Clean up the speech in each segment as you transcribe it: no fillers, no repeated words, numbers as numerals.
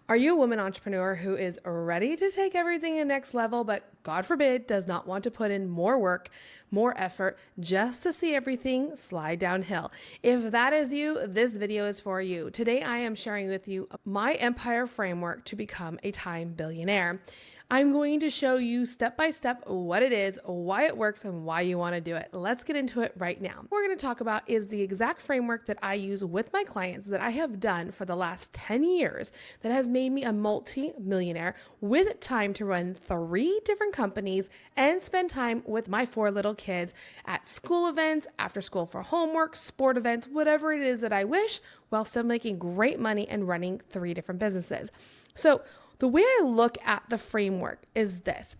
Are you a woman entrepreneur who is ready to take everything to the next level, but God forbid, does not want to put in more work, more effort, just to see everything slide downhill? If that is you, this video is for you. Today, I am sharing with you my empire framework to become a time billionaire. I'm going to show you step by step what it is, why it works, and why you want to do it. Let's get into it right now. What we're going to talk about is the exact framework that I use with my clients that I have done for the last 10 years that has made me a multi-millionaire with time to run 3 different companies and spend time with my 4 little kids at school events, after school for homework, sport events, whatever it is that I wish, while still making great money and running 3 different businesses. So the way I look at the framework is this.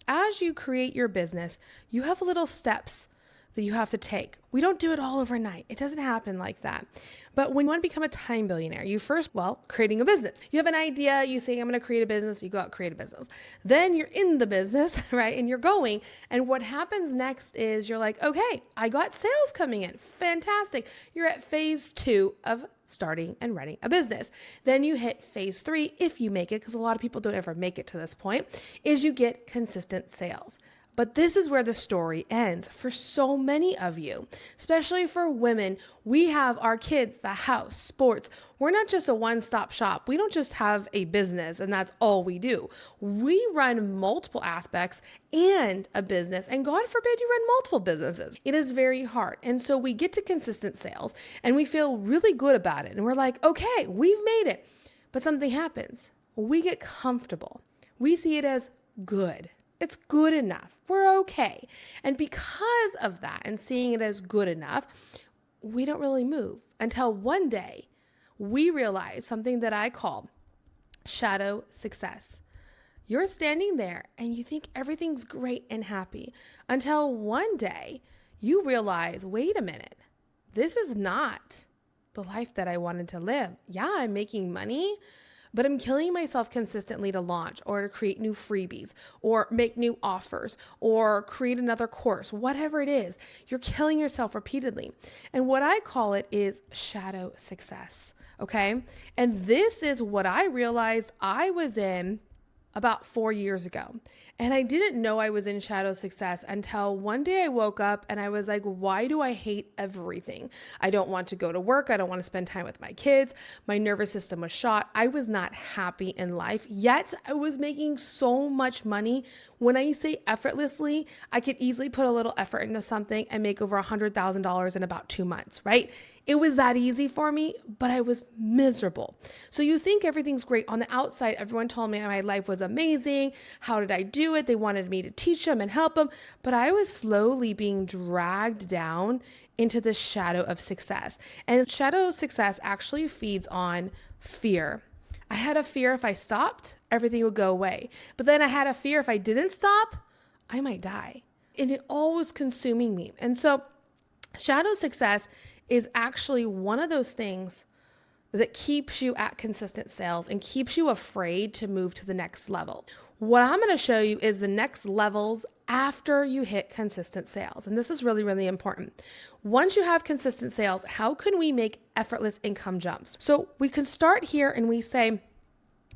As you create your business, you have little steps that you have to take. We don't do it all overnight. It doesn't happen like that. But when you want to become a time billionaire, you first, creating a business. You have an idea, you say, I'm going to create a business, you go out, create a business. Then you're in the business, right? And you're going. And what happens next is you're like, okay, I got sales coming in. Fantastic. You're at phase 2 of starting and running a business. Then you hit phase 3, if you make it, because a lot of people don't ever make it to this point, is you get consistent sales. But this is where the story ends for so many of you, especially for women. We have our kids, the house, sports. We're not just a one-stop shop. We don't just have a business and that's all we do. We run multiple aspects and a business, and God forbid you run multiple businesses. It is very hard. And so we get to consistent sales and we feel really good about it. And we're like, okay, we've made it. But something happens. We get comfortable. We see it as good. It's good enough. We're okay. And because of that and seeing it as good enough, we don't really move until one day we realize something that I call shadow success. You're standing there and you think everything's great and happy until one day you realize, wait a minute, this is not the life that I wanted to live. Yeah, I'm making money, but I'm killing myself consistently to launch or to create new freebies or make new offers or create another course, whatever it is. You're killing yourself repeatedly. And what I call it is shadow success. Okay. And this is what I realized I was in about 4 years ago. And I didn't know I was in shadow success until one day I woke up and I was like, why do I hate everything? I don't want to go to work. I don't want to spend time with my kids. My nervous system was shot. I was not happy in life, yet I was making so much money. When I say effortlessly, I could easily put a little effort into something and make over $100,000 in about 2 months, right? It was that easy for me, but I was miserable. So you think everything's great. On the outside, everyone told me my life was amazing. How did I do it? They wanted me to teach them and help them, but I was slowly being dragged down into the shadow of success. And shadow of success actually feeds on fear. I had a fear if I stopped, everything would go away. But then I had a fear if I didn't stop, I might die. And it all was consuming me. And so shadow success is actually one of those things that keeps you at consistent sales and keeps you afraid to move to the next level. What I'm going to show you is the next levels after you hit consistent sales. And this is really, really important. Once you have consistent sales, how can we make effortless income jumps? So we can start here and we say,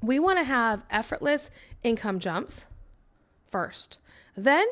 we want to have effortless income jumps first. Then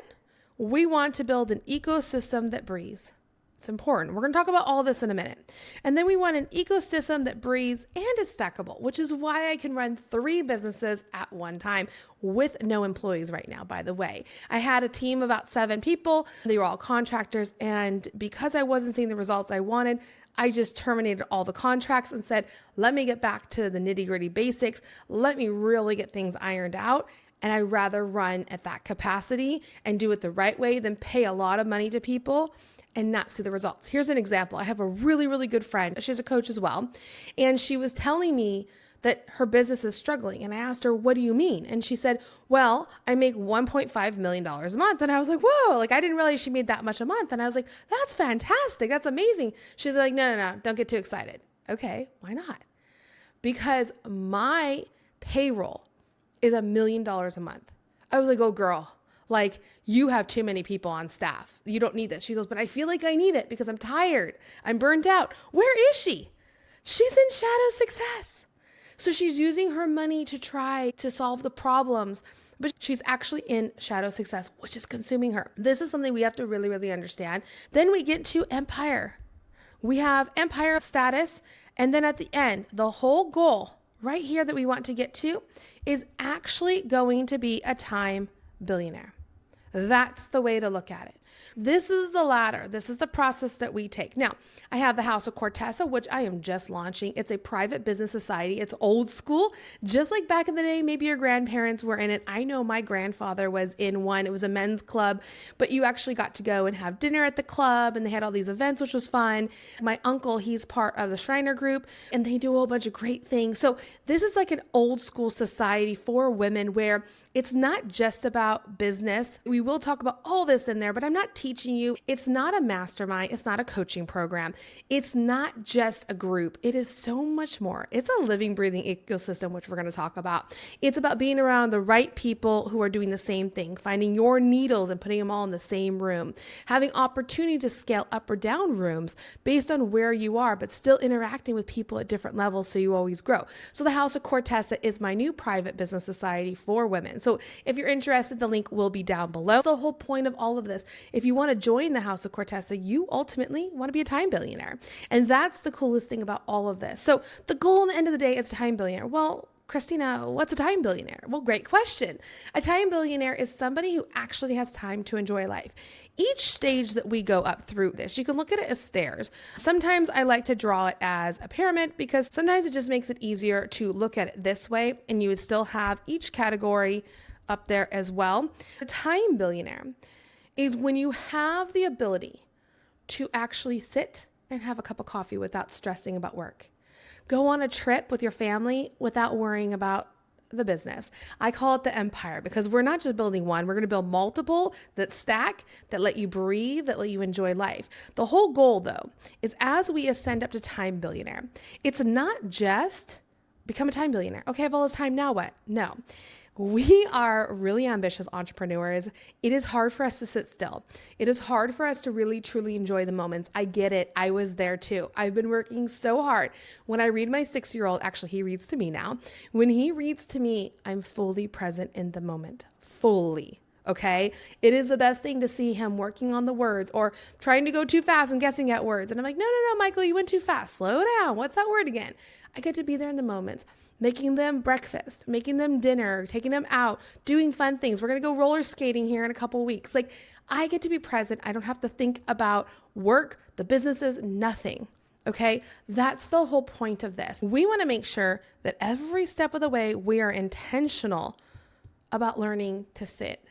we want to build an ecosystem that breathes. It's important. We're going to talk about all this in a minute. And then we want an ecosystem that breathes and is stackable, which is why I can run 3 businesses at one time with no employees right now, by the way. I had a team of about 7 people. They were all contractors. And because I wasn't seeing the results I wanted, I just terminated all the contracts and said, let me get back to the nitty-gritty basics. Let me really get things ironed out. And I'd rather run at that capacity and do it the right way than pay a lot of money to people and not see the results. Here's an example. I have a really, really good friend. She's a coach as well. And she was telling me that her business is struggling. And I asked her, what do you mean? And she said, well, I make $1.5 million a month. And I was like, whoa, I didn't realize she made that much a month. And I was like, that's fantastic. That's amazing. She's like, no, don't get too excited. Okay, why not? Because my payroll is $1 million a month. I was like, oh girl, you have too many people on staff. You don't need this. She goes, but I feel like I need it because I'm tired. I'm burnt out. Where is she? She's in shadow success. So she's using her money to try to solve the problems, but she's actually in shadow success, which is consuming her. This is something we have to really, really understand. Then we get to empire. We have empire status. And then at the end, the whole goal right here that we want to get to is actually going to be a time billionaire. That's the way to look at it. This is the ladder. This is the process that we take. Now, I have the House of Cortesa, which I am just launching. It's a private business society. It's old school, just like back in the day. Maybe your grandparents were in it. I know my grandfather was in one. It was a men's club, but you actually got to go and have dinner at the club, and they had all these events, which was fun. My uncle, he's part of the Shriner group, and they do a whole bunch of great things. So this is like an old school society for women where it's not just about business. We will talk about all this in there, but I'm not teaching you. It's not a mastermind. It's not a coaching program. It's not just a group. It is so much more. It's a living, breathing ecosystem, which we're going to talk about. It's about being around the right people who are doing the same thing, finding your needles and putting them all in the same room, having opportunity to scale up or down rooms based on where you are, but still interacting with people at different levels so you always grow. So the House of Cortesa is my new private business society for women. So if you're interested, the link will be down below. The whole point of all of this, if you want to join the House of Cortesa, you ultimately want to be a time billionaire. And that's the coolest thing about all of this. So the goal at the end of the day is a time billionaire. Well, Christina, what's a time billionaire? Well, great question. A time billionaire is somebody who actually has time to enjoy life. Each stage that we go up through this, you can look at it as stairs. Sometimes I like to draw it as a pyramid because sometimes it just makes it easier to look at it this way, and you would still have each category up there as well. A time billionaire is when you have the ability to actually sit and have a cup of coffee without stressing about work. Go on a trip with your family without worrying about the business. I call it the empire because we're not just building one, we're going to build multiple that stack, that let you breathe, that let you enjoy life. The whole goal though, is as we ascend up to time billionaire, it's not just become a time billionaire. Okay, I have all this time, now what? No. We are really ambitious entrepreneurs. It is hard for us to sit still. It is hard for us to really, truly enjoy the moments. I get it. I was there too. I've been working so hard. When I read my 6-year-old, actually, he reads to me now. When he reads to me, I'm fully present in the moment. Fully. Okay. It is the best thing to see him working on the words or trying to go too fast and guessing at words. And I'm like, no, Michael, you went too fast. Slow down. What's that word again? I get to be there in the moments, making them breakfast, making them dinner, taking them out, doing fun things. We're going to go roller skating here in a couple of weeks. Like, I get to be present. I don't have to think about work, the businesses, nothing. Okay. That's the whole point of this. We want to make sure that every step of the way, we are intentional about learning to sit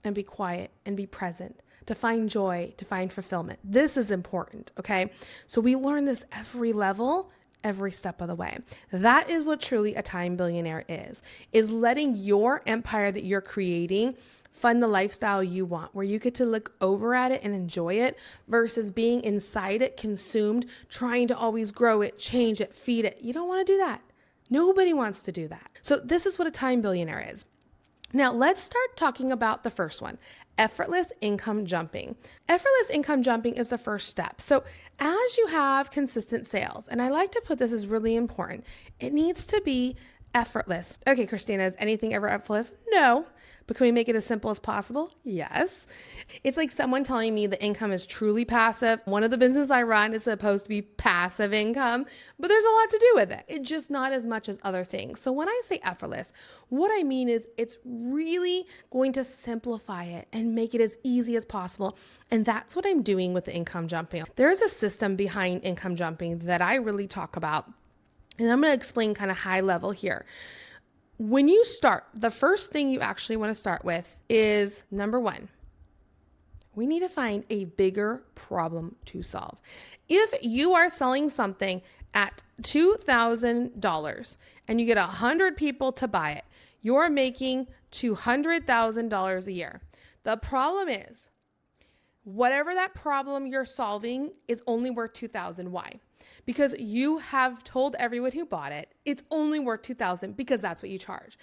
and be quiet and be present, to find joy, to find fulfillment. This is important, okay? So we learn this every level, every step of the way. That is what truly a time billionaire is letting your empire that you're creating fund the lifestyle you want, where you get to look over at it and enjoy it versus being inside it, consumed, trying to always grow it, change it, feed it. You don't want to do that. Nobody wants to do that. So this is what a time billionaire is. Now, let's start talking about the first one, effortless income jumping. Effortless income jumping is the first step. So as you have consistent sales, and I like to put this as really important, it needs to be effortless. Okay, Christina, is anything ever effortless? No. But can we make it as simple as possible? Yes. It's like someone telling me the income is truly passive. One of the businesses I run is supposed to be passive income, but there's a lot to do with it. It's just not as much as other things. So when I say effortless, what I mean is it's really going to simplify it and make it as easy as possible. And that's what I'm doing with the income jumping. There's a system behind income jumping that I really talk about. And I'm going to explain kind of high level here. When you start, the first thing you actually want to start with is number one, we need to find a bigger problem to solve. If you are selling something at $2,000 and you get 100 people to buy it, you're making $200,000 a year. The problem is, whatever that problem you're solving is only worth $2,000. Why? Because you have told everyone who bought it, it's only worth $2,000 because that's what you charge.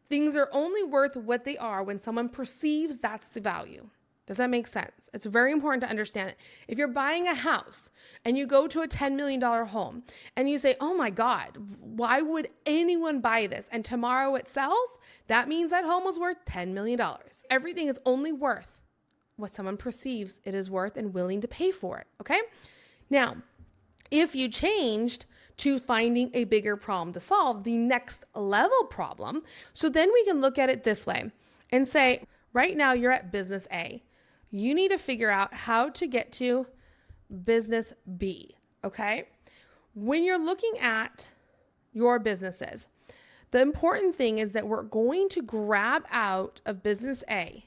Things are only worth what they are when someone perceives that's the value. Does that make sense? It's very important to understand it. If you're buying a house and you go to a $10 million home and you say, oh my God, why would anyone buy this? And tomorrow it sells, that means that home was worth $10 million. Everything is only worth what someone perceives it is worth and willing to pay for it, okay? Now, if you changed to finding a bigger problem to solve, the next level problem, so then we can look at it this way and say, right now you're at business A. You need to figure out how to get to business B, okay? When you're looking at your businesses, the important thing is that we're going to grab out of business A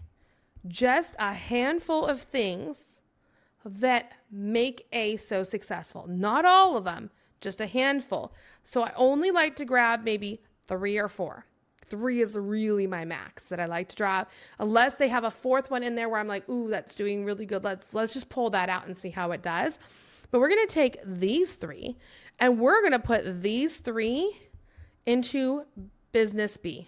just a handful of things that make A so successful. Not all of them, just a handful. So I only like to grab maybe 3 or 4. 3 is really my max that I like to drop, unless they have a 4th one in there where I'm like, ooh, that's doing really good. Let's just pull that out and see how it does. But we're going to take these 3 and we're going to put these 3 into business B.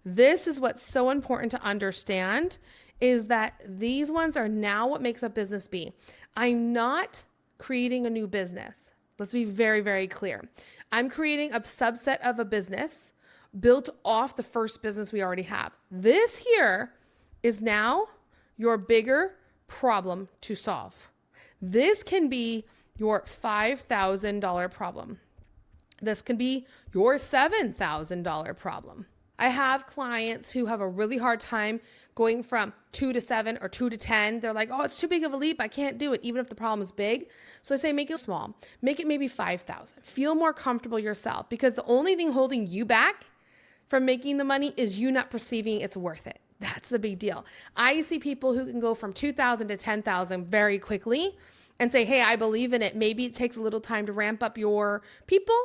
This is what's so important to understand, is that these ones are now what makes up business B. I'm not creating a new business. Let's be very, very clear. I'm creating a subset of a business built off the first business we already have. This here is now your bigger problem to solve. This can be your $5,000 problem. This can be your $7,000 problem. I have clients who have a really hard time going from 2 to 7 or 2 to 10. They're like, oh, it's too big of a leap. I can't do it, even if the problem is big. So I say, make it small. Make it maybe 5,000. Feel more comfortable yourself, because the only thing holding you back from making the money is you not perceiving it's worth it. That's the big deal. I see people who can go from 2,000 to 10,000 very quickly and say, hey, I believe in it. Maybe it takes a little time to ramp up your people,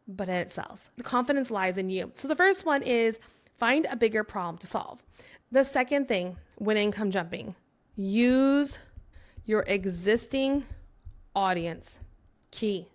but then it sells. The confidence lies in you. So the first one is find a bigger problem to solve. The second thing, when income jumping, use your existing audience. Key.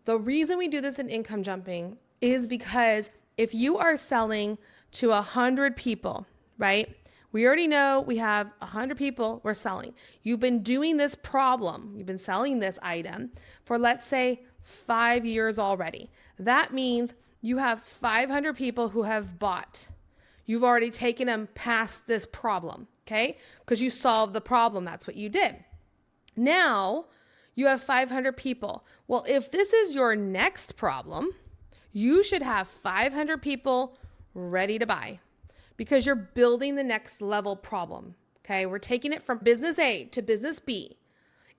The reason we do this in income jumping is because if you are selling to 100 people, right? We already know we have 100 people we're selling. You've been doing this problem, you've been selling this item for, let's say, 5 years already. That means you have 500 people who have bought. You've already taken them past this problem, okay? Because you solved the problem. That's what you did. Now you have 500 people. Well, if this is your next problem, you should have 500 people ready to buy, because you're building the next level problem, okay? We're taking it from business A to business B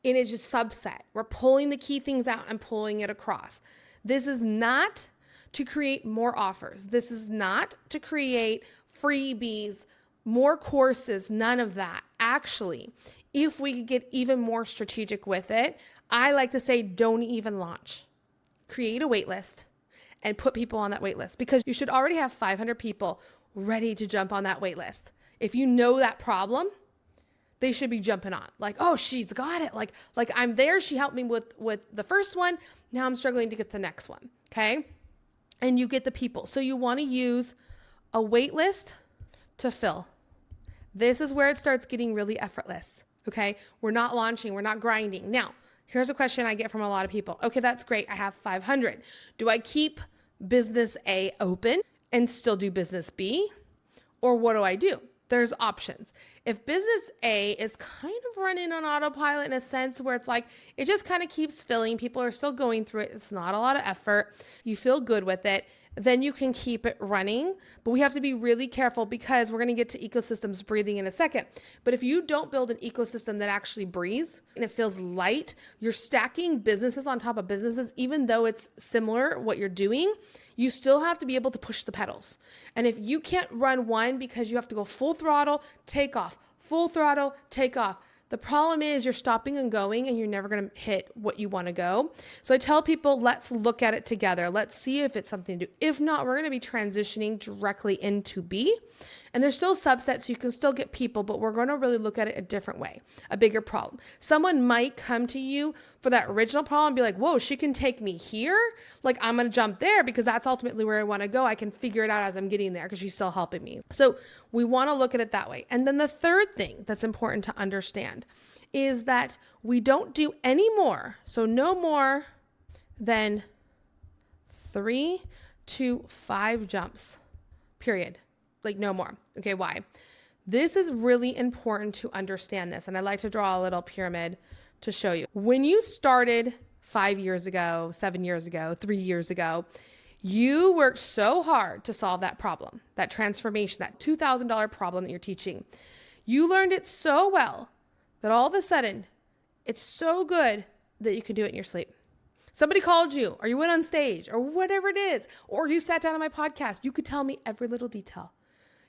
in a just subset. We're pulling the key things out and pulling it across. This is not to create more offers. This is not to create freebies, more courses, none of that. Actually, if we could get even more strategic with it, I like to say don't even launch. Create a wait list and put people on that wait list, because you should already have 500 people ready to jump on that wait list. If you know that problem, they should be jumping on. Like, oh, she's got it. Like I'm there. She helped me with the first one. Now I'm struggling to get the next one. Okay. And you get the people. So you want to use a wait list to fill. This is where it starts getting really effortless. Okay. We're not launching. We're not grinding. Now, here's a question I get from a lot of people. Okay, that's great. I have 500. Do I keep business A open and still do business B? Or what do I do? There's options. If business A is kind of running on autopilot in a sense where it's like, it just kind of keeps filling, people are still going through it, it's not a lot of effort, you feel good with it, then you can keep it running. But we have to be really careful, because we're going to get to ecosystems breathing in a second. But if you don't build an ecosystem that actually breathes and it feels light, you're stacking businesses on top of businesses, even though it's similar what you're doing, you still have to be able to push the pedals. And if you can't run one because you have to go full throttle, take off, full throttle, take off, the problem is you're stopping and going and you're never going to hit what you want to go. So I tell people, let's look at it together. Let's see if it's something to do. If not, we're going to be transitioning directly into B. And there's still subsets, you can still get people, but we're going to really look at it a different way, a bigger problem. Someone might come to you for that original problem and be like, whoa, she can take me here. Like, I'm going to jump there because that's ultimately where I want to go. I can figure it out as I'm getting there because she's still helping me. So we want to look at it that way. And then the third thing that's important to understand is that we don't do any more. So no more than 3 to 5 jumps, period. Like no more. Okay, why? This is really important to understand this. And I like to draw a little pyramid to show you. When you started 5 years ago, 7 years ago, 3 years ago, you worked so hard to solve that problem, that transformation, that $2,000 problem that you're teaching. You learned it so well that all of a sudden it's so good that you can do it in your sleep. Somebody called you, or you went on stage, or whatever it is, or you sat down on my podcast. You could tell me every little detail.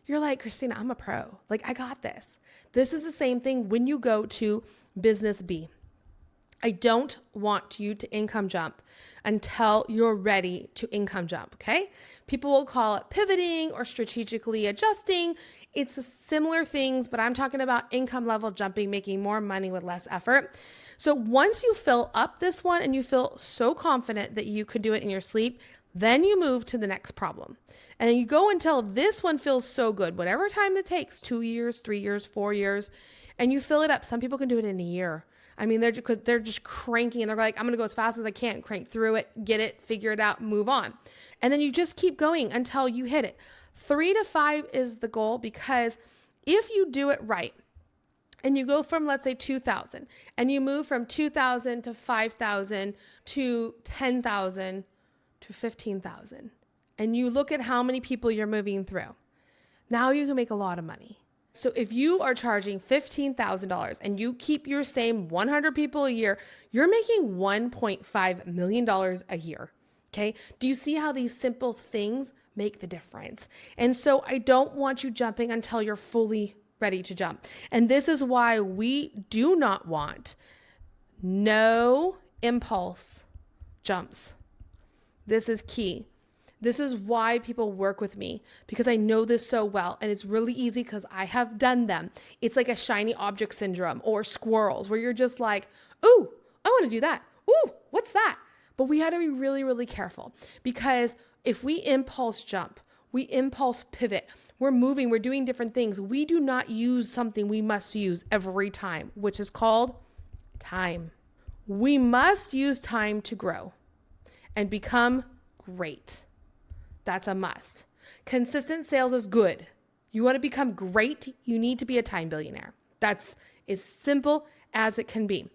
You're like, Christina, I'm a pro. Like, I got this. This is the same thing when you go to business B. I don't want you to income jump until you're ready to income jump, okay? People will call it pivoting or strategically adjusting. It's similar things, but I'm talking about income level jumping, making more money with less effort. So once you fill up this one and you feel so confident that you could do it in your sleep, then you move to the next problem. And you go until this one feels so good, whatever time it takes, 2 years, 3 years, 4 years, and you fill it up. Some people can do it in a year. I mean, they're just cranking and they're like, I'm going to go as fast as I can, crank through it, get it, figure it out, move on. And then you just keep going until you hit it. 3 to 5 is the goal, because if you do it right, and you go from, let's say, 2,000, and you move from 2,000 to 5,000 to 10,000 to 15,000, and you look at how many people you're moving through, now you can make a lot of money. So if you are charging $15,000 and you keep your same 100 people a year, you're making $1.5 million a year. Okay. Do you see how these simple things make the difference? And so I don't want you jumping until you're fully ready to jump. And this is why we do not want no impulse jumps. This is key. This is why people work with me, because I know this so well. And it's really easy because I have done them. It's like a shiny object syndrome or squirrels, where you're just like, ooh, I want to do that. Ooh, what's that? But we got to be really, really careful, because if we impulse jump, we impulse pivot, we're moving, we're doing different things. We do not use something we must use every time, which is called time. We must use time to grow and become great. That's a must. Consistent sales is good. You want to become great, you need to be a time billionaire. That's as simple as it can be.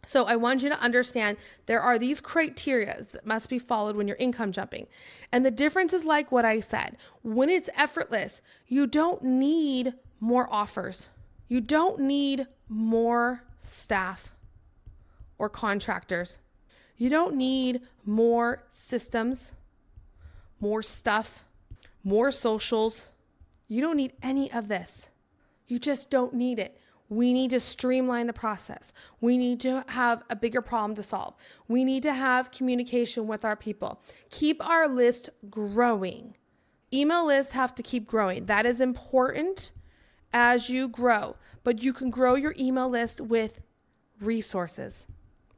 So I want you to understand there are these criteria that must be followed when you're income jumping. And the difference is like what I said. When it's effortless, you don't need more offers. You don't need more staff or contractors. You don't need more systems, more stuff, more socials. You don't need any of this. You just don't need it. We need to streamline the process. We need to have a bigger problem to solve. We need to have communication with our people. Keep our list growing. Email lists have to keep growing. That is important as you grow. But you can grow your email list with resources.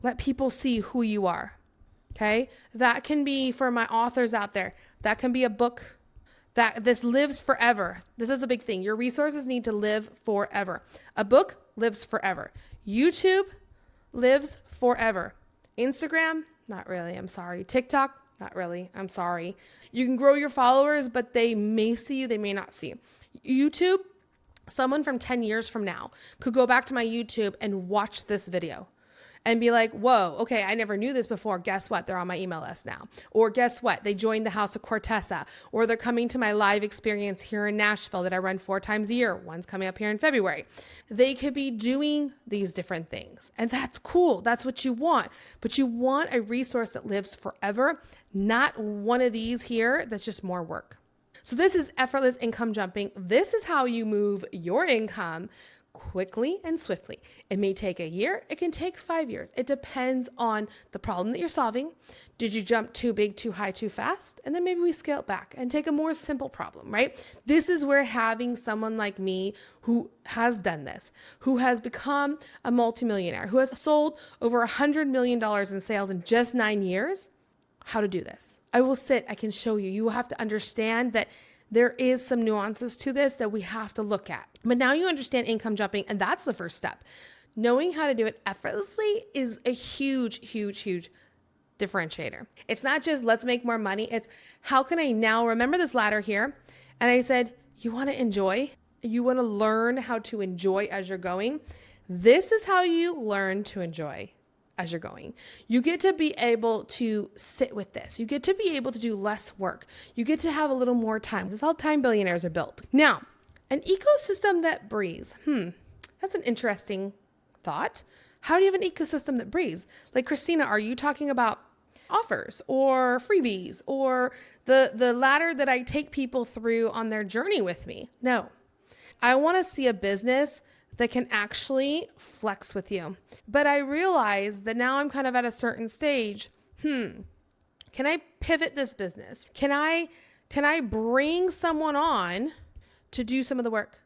Let people see who you are. Okay? That can be, for my authors out there, that can be a book. That this lives forever. This is the big thing. Your resources need to live forever. A book lives forever. YouTube lives forever. Instagram, not really. I'm sorry. TikTok, not really. I'm sorry. You can grow your followers, but they may see you, they may not see you. YouTube, someone from 10 years from now could go back to my YouTube and watch this video and be like, whoa, okay, I never knew this before. Guess what? They're on my email list now. Or guess what? They joined the House of Cortesa, or they're coming to my live experience here in Nashville that I run 4 times a year. One's coming up here in February. They could be doing these different things. And that's cool. That's what you want. But you want a resource that lives forever, not one of these here that's just more work. So this is effortless income jumping. This is how you move your income quickly and swiftly. It may take a year. It can take 5 years. It depends on the problem that you're solving. Did you jump too big, too high, too fast? And then maybe we scale it back and take a more simple problem, right? This is where having someone like me who has done this, who has become a multimillionaire, who has sold over $100 million in sales in just 9 years, how to do this. I will sit, I can show you. You will have to understand that there is some nuances to this that we have to look at. But now you understand income jumping, and that's the first step. Knowing how to do it effortlessly is a huge, huge, huge differentiator. It's not just let's make more money. It's how can I now remember this ladder here? And I said, you want to enjoy? You want to learn how to enjoy as you're going? This is how you learn to enjoy as you're going. You get to be able to sit with this. You get to be able to do less work. You get to have a little more time. This is how time billionaires are built. Now, an ecosystem that breathes. That's an interesting thought. How do you have an ecosystem that breathes? Like Christina, are you talking about offers or freebies or the ladder that I take people through on their journey with me? No. I want to see a business that can actually flex with you. But I realize that now I'm kind of at a certain stage. Can I pivot this business? Can I bring someone on to do some of the work?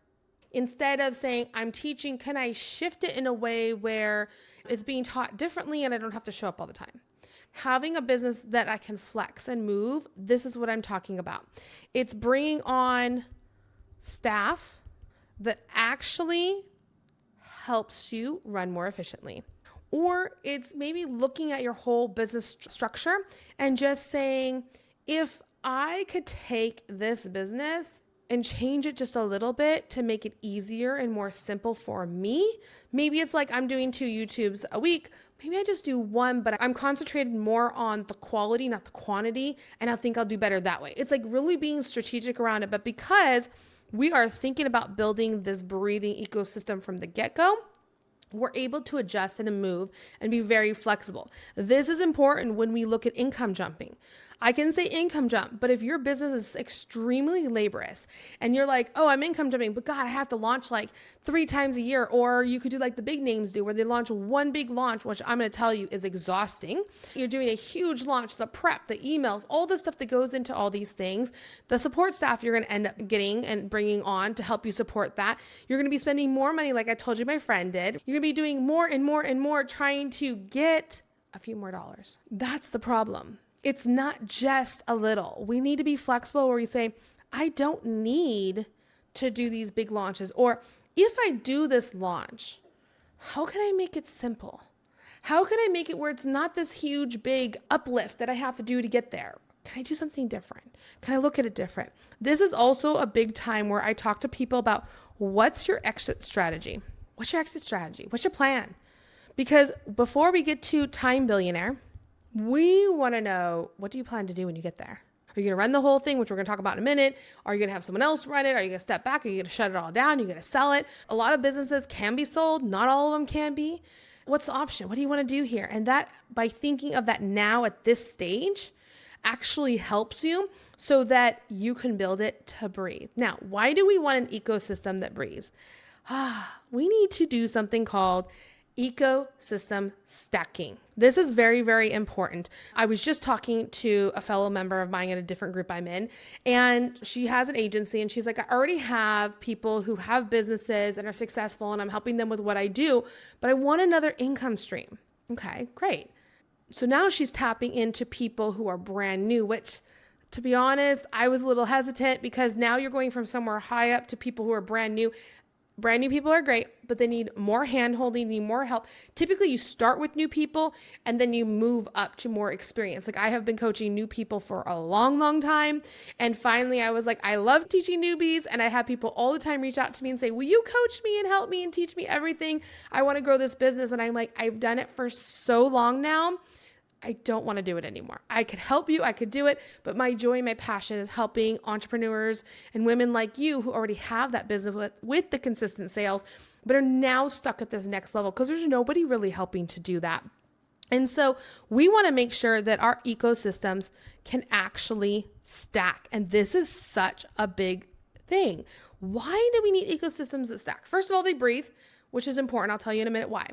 Instead of saying I'm teaching, can I shift it in a way where it's being taught differently and I don't have to show up all the time? Having a business that I can flex and move, this is what I'm talking about. It's bringing on staff that actually helps you run more efficiently. Or it's maybe looking at your whole business structure and just saying, if I could take this business and change it just a little bit to make it easier and more simple for me. Maybe it's like I'm doing 2 YouTubes a week. Maybe I just do 1, but I'm concentrated more on the quality, not the quantity. And I think I'll do better that way. It's like really being strategic around it. But because we are thinking about building this breathing ecosystem from the get-go, we're able to adjust and move and be very flexible. This is important when we look at income jumping. I can say income jump, but if your business is extremely laborious and you're like, oh, I'm income jumping, but God, I have to launch like 3 times a year. Or you could do like the big names do, where they launch one big launch, which I'm going to tell you is exhausting. You're doing a huge launch, the prep, the emails, all the stuff that goes into all these things, the support staff you're going to end up getting and bringing on to help you support that. You're going to be spending more money, like I told you my friend did. You're going to be doing more and more and more, trying to get a few more dollars. That's the problem. It's not just a little. We need to be flexible where we say, I don't need to do these big launches. Or if I do this launch, how can I make it simple? How can I make it where it's not this huge, big uplift that I have to do to get there? Can I do something different? Can I look at it different? This is also a big time where I talk to people about what's your exit strategy? What's your exit strategy? What's your plan? Because before we get to Time Billionaire, we want to know, what do you plan to do when you get there? Are you going to run the whole thing, which we're going to talk about in a minute? Are you going to have someone else run it? Are you going to step back? Are you going to shut it all down? Are you going to sell it? A lot of businesses can be sold. Not all of them can be. What's the option? What do you want to do here? And that, by thinking of that now at this stage, actually helps you so that you can build it to breathe. Now, why do we want an ecosystem that breathes? We need to do something called ecosystem stacking. This is very, very important. I was just talking to a fellow member of mine in a different group I'm in, and she has an agency, and she's like, I already have people who have businesses and are successful, and I'm helping them with what I do, but I want another income stream. Okay, great. So now she's tapping into people who are brand new, which, to be honest, I was a little hesitant, because now you're going from somewhere high up to people who are brand new. Brand new people are great, but they need more hand-holding, need more help. Typically, you start with new people and then you move up to more experience. Like, I have been coaching new people for a long, long time. And finally, I was like, I love teaching newbies. And I have people all the time reach out to me and say, will you coach me and help me and teach me everything? I want to grow this business. And I'm like, I've done it for so long now. I don't want to do it anymore. I could help you. I could do it. But my joy, my passion is helping entrepreneurs and women like you who already have that business with the consistent sales, but are now stuck at this next level because there's nobody really helping to do that. And so we want to make sure that our ecosystems can actually stack. And this is such a big thing. Why do we need ecosystems that stack? First of all, they breathe, which is important. I'll tell you in a minute why.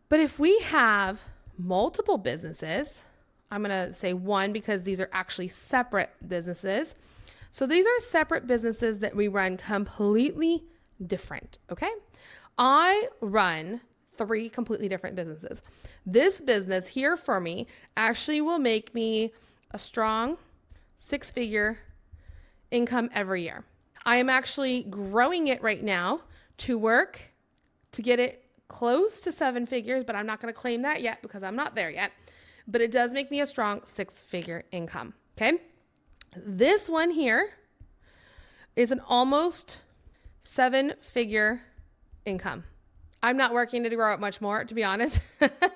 But if we have multiple businesses, I'm going to say one because these are actually separate businesses. So these are separate businesses that we run completely different, okay? I run 3 completely different businesses. This business here for me actually will make me a strong 6-figure income every year. I am actually growing it right now to work to get it close to 7 figures, but I'm not going to claim that yet because I'm not there yet. But it does make me a strong 6-figure income, okay? This one here is an almost 7-figure income. I'm not working to grow it much more, to be honest.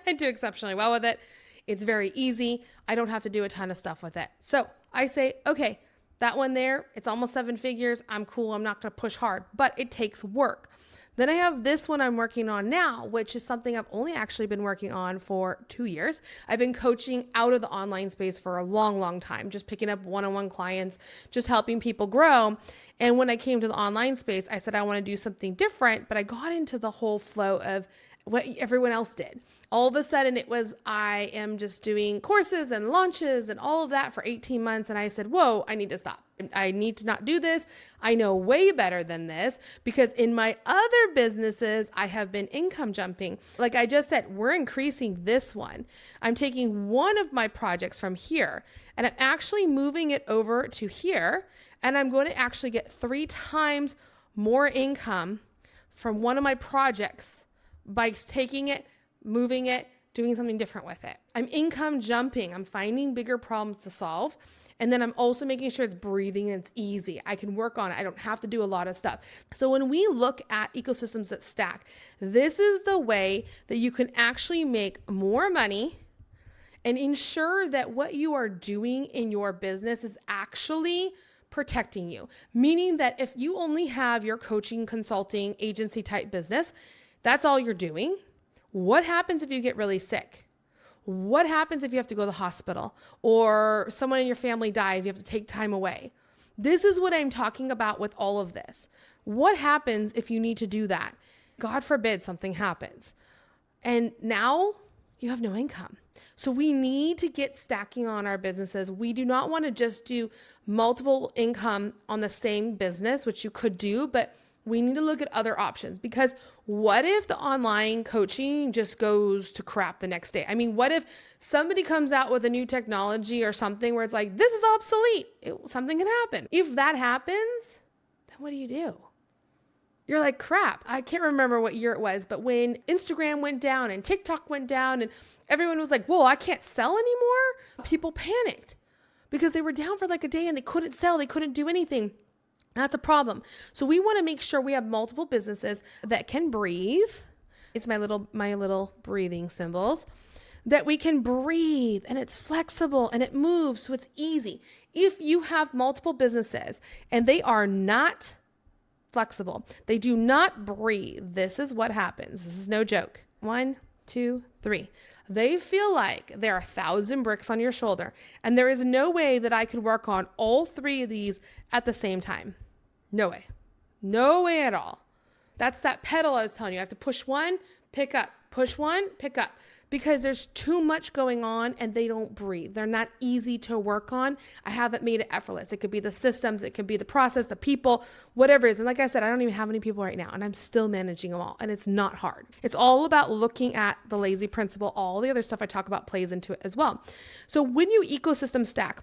I do exceptionally well with it. It's very easy. I don't have to do a ton of stuff with it. So I say, okay, that one there, it's almost 7 figures. I'm cool. I'm not going to push hard, but it takes work. Then I have this one I'm working on now, which is something I've only actually been working on for 2 years. I've been coaching out of the online space for a long, long time, just picking up one-on-one clients, just helping people grow. And when I came to the online space, I said, I want to do something different, but I got into the whole flow of what everyone else did. All of a sudden it was, I am just doing courses and launches and all of that for 18 months. And I said, whoa, I need to stop. I need to not do this. I know way better than this because in my other businesses, I have been income jumping. Like I just said, we're increasing this one. I'm taking one of my projects from here and I'm actually moving it over to here. And I'm going to actually get 3 times more income from one of my projects by taking it, moving it, doing something different with it. I'm income jumping. I'm finding bigger problems to solve. And then I'm also making sure it's breathing and it's easy. I can work on it. I don't have to do a lot of stuff. So when we look at ecosystems that stack, this is the way that you can actually make more money and ensure that what you are doing in your business is actually protecting you. Meaning that if you only have your coaching, consulting, agency type business, that's all you're doing. What happens if you get really sick? What happens if you have to go to the hospital or someone in your family dies, you have to take time away? This is what I'm talking about with all of this. What happens if you need to do that? God forbid something happens. And now you have no income. So we need to get stacking on our businesses. We do not want to just do multiple income on the same business, which you could do, but we need to look at other options because what if the online coaching just goes to crap the next day? I mean, what if somebody comes out with a new technology or something where it's like, this is obsolete? Something can happen. If that happens, then what do? You're like, crap. I can't remember what year it was, but when Instagram went down and TikTok went down and everyone was like, whoa, I can't sell anymore. People panicked because they were down for like a day and they couldn't sell. They couldn't do anything. That's a problem. So we want to make sure we have multiple businesses that can breathe. It's my little breathing symbols that we can breathe and it's flexible and it moves. So it's easy. If you have multiple businesses and they are not flexible, they do not breathe, this is what happens. This is no joke. 1, 2, 3. They feel like there are 1,000 bricks on your shoulder and there is no way that I could work on all 3 of these at the same time. No way. No way at all. That's that pedal I was telling you. I have to push one, pick up, push one, pick up, because there's too much going on and they don't breathe. They're not easy to work on. I haven't made it effortless. It could be the systems, it could be the process, the people, whatever it is. And like I said, I don't even have any people right now and I'm still managing them all and it's not hard. It's all about looking at the lazy principle. All the other stuff I talk about plays into it as well. So when you ecosystem stack,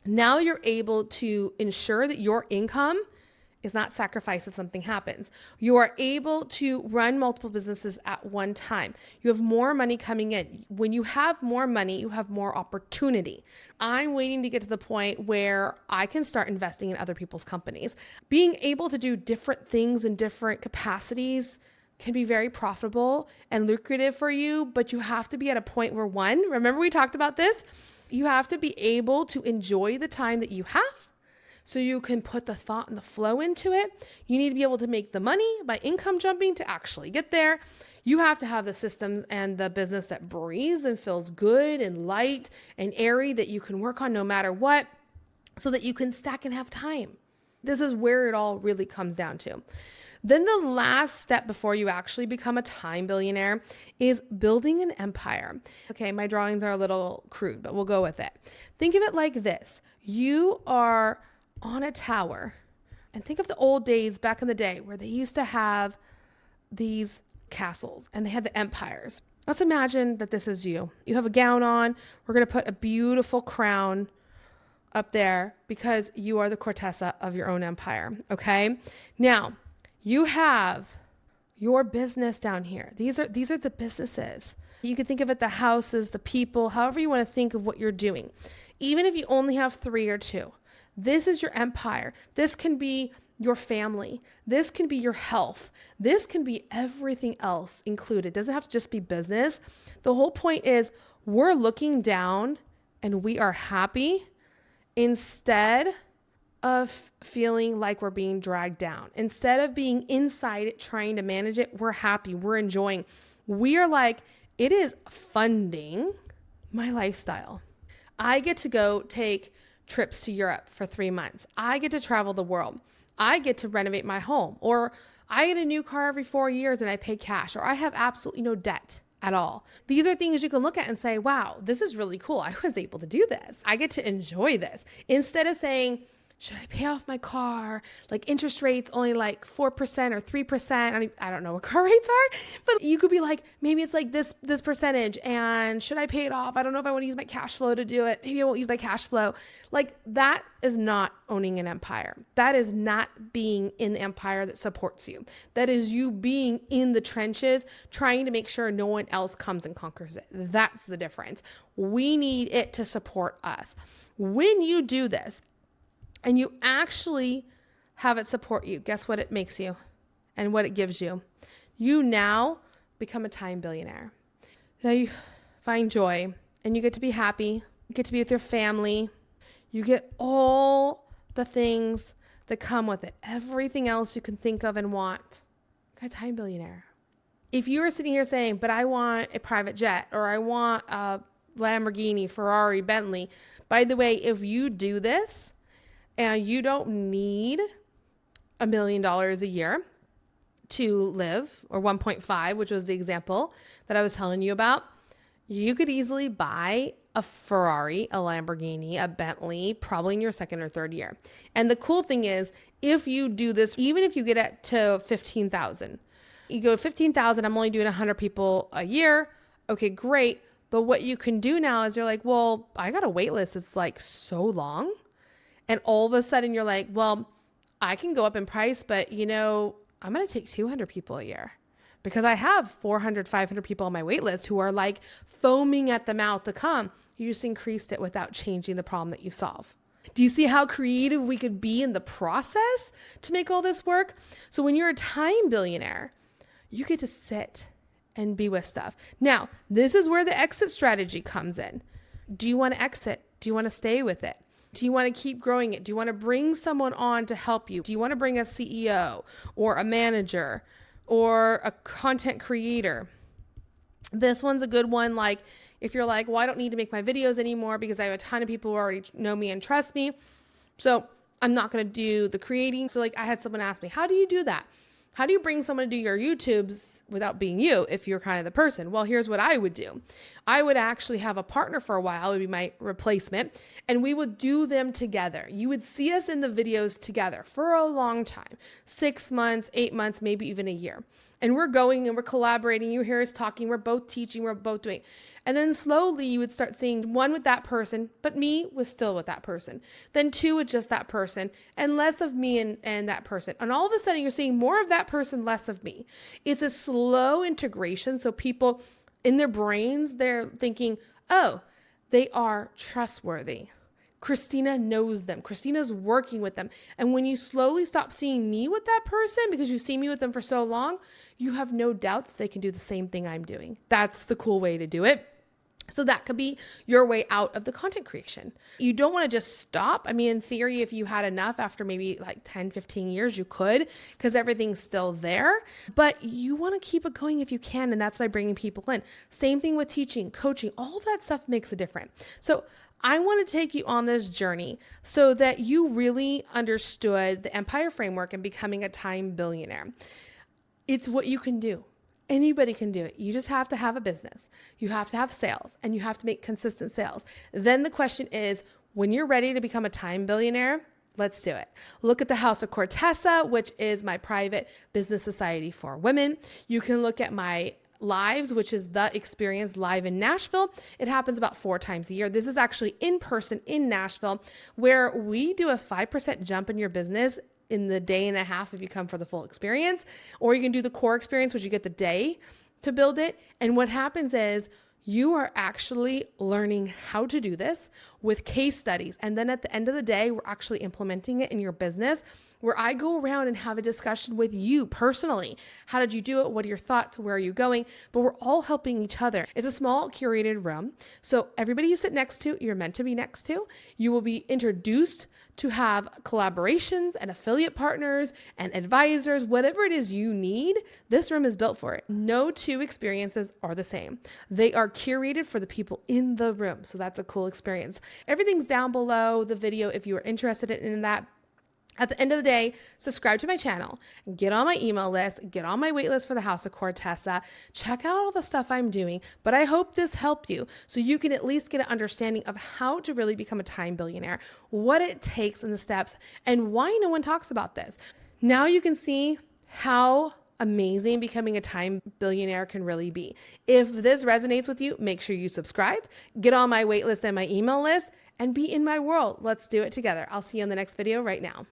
now you're able to ensure that your income is not sacrificed if something happens. You are able to run multiple businesses at one time. You have more money coming in. When you have more money, you have more opportunity. I'm waiting to get to the point where I can start investing in other people's companies. Being able to do different things in different capacities can be very profitable and lucrative for you, but you have to be at a point where remember we talked about this? You have to be able to enjoy the time that you have so you can put the thought and the flow into it. You need to be able to make the money by income jumping to actually get there. You have to have the systems and the business that breathes and feels good and light and airy that you can work on no matter what so that you can stack and have time. This is where it all really comes down to. Then the last step before you actually become a time billionaire is building an empire. Okay, my drawings are a little crude, but we'll go with it. Think of it like this. You are on a tower, and think of the old days back in the day where they used to have these castles and they had the empires. Let's imagine that this is you. You have a gown on. We're going to put a beautiful crown up there because you are the Cortessa of your own empire. Okay. Now you have your business down here. These are the businesses. You can think of it, the houses, the people, however you want to think of what you're doing. Even if you only have 3 or 2, this is your empire. This can be your family. This can be your health. This can be everything else included. It doesn't have to just be business. The whole point is we're looking down and we are happy instead of feeling like we're being dragged down. Instead of being inside it, trying to manage it, we're happy. We're enjoying. We are like, it is funding my lifestyle. I get to go take trips to Europe for 3 months. I get to travel the world. I get to renovate my home, or I get a new car every 4 years and I pay cash, or I have absolutely no debt at all. These are things you can look at and say, wow, this is really cool. I was able to do this. I get to enjoy this. Instead of saying, should I pay off my car? Like interest rates only like 4% or 3%. I don't know what car rates are, but you could be like, maybe it's like this percentage. And should I pay it off? I don't know if I want to use my cash flow to do it. Maybe I won't use my cash flow. Like that is not owning an empire. That is not being in the empire that supports you. That is you being in the trenches, trying to make sure no one else comes and conquers it. That's the difference. We need it to support us. When you do this, and you actually have it support you, guess what it makes you and what it gives you? You now become a time billionaire. Now you find joy and you get to be happy. You get to be with your family. You get all the things that come with it. Everything else you can think of and want. You're a time billionaire. If you are sitting here saying, but I want a private jet, or I want a Lamborghini, Ferrari, Bentley. By the way, if you do this, and you don't need $1 million a year to live, or 1.5, which was the example that I was telling you about, you could easily buy a Ferrari, a Lamborghini, a Bentley, probably in your 2nd or 3rd year. And the cool thing is, if you do this, even if you get it to 15,000, you go 15,000, I'm only doing 100 people a year. Okay, great. But what you can do now is you're like, well, I got a wait list. It's like so long. And all of a sudden you're like, well, I can go up in price, but I'm going to take 200 people a year because I have 400, 500 people on my wait list who are like foaming at the mouth to come. You just increased it without changing the problem that you solve. Do you see how creative we could be in the process to make all this work? So when you're a time billionaire, you get to sit and be with stuff. Now, this is where the exit strategy comes in. Do you want to exit? Do you want to stay with it? Do you want to keep growing it? Do you want to bring someone on to help you? Do you want to bring a CEO or a manager or a content creator? This one's a good one. Like if you're like, well, I don't need to make my videos anymore because I have a ton of people who already know me and trust me. So I'm not going to do the creating. So like I had someone ask me, how do you do that? How do you bring someone to do your YouTubes without being you if you're kind of the person? Well, here's what I would do. I would actually have a partner for a while. It would be my replacement. And we would do them together. You would see us in the videos together for a long time. 6 months, 8 months, maybe even a year. And we're going and we're collaborating. You hear us talking. We're both teaching. We're both doing. And then slowly you would start seeing 1 with that person, but me was still with that person. Then 2 with just that person and less of me and that person. And all of a sudden you're seeing more of that person, less of me. It's a slow integration. So people in their brains, they're thinking, oh, they are trustworthy. Christina knows them. Christina's working with them. And when you slowly stop seeing me with that person because you see me with them for so long, you have no doubt that they can do the same thing I'm doing. That's the cool way to do it. So that could be your way out of the content creation. You don't want to just stop. I mean, in theory, if you had enough after maybe like 10, 15 years, you could, because everything's still there, but you want to keep it going if you can. And that's by bringing people in. Same thing with teaching, coaching, all that stuff makes a difference. So I want to take you on this journey so that you really understood the Empire Framework and becoming a time billionaire. It's what you can do. Anybody can do it. You just have to have a business. You have to have sales, and you have to make consistent sales. Then the question is, when you're ready to become a time billionaire, let's do it. Look at the House of Cortesa, which is my private business society for women. You can look at my lives, which is the experience live in Nashville. It happens about 4 times a year. This is actually in person in Nashville, where we do a 5% jump in your business in the day and a half if you come for the full experience, or you can do the core experience, which you get the day to build it. And what happens is you are actually learning how to do this with case studies. And then at the end of the day, we're actually implementing it in your business, where I go around and have a discussion with you personally. How did you do it? What are your thoughts? Where are you going? But we're all helping each other. It's a small curated room. So everybody you sit next to, you're meant to be next to. You will be introduced to have collaborations and affiliate partners and advisors, whatever it is you need. This room is built for it. No 2 experiences are the same. They are curated for the people in the room. So that's a cool experience. Everything's down below the video if you are interested in that. At the end of the day, subscribe to my channel, get on my email list, get on my wait list for the House of Cortesa, check out all the stuff I'm doing. But I hope this helped you so you can at least get an understanding of how to really become a time billionaire, what it takes and the steps, and why no one talks about this. Now you can see how amazing becoming a time billionaire can really be. If this resonates with you, make sure you subscribe, get on my wait list and my email list, and be in my world. Let's do it together. I'll see you in the next video right now.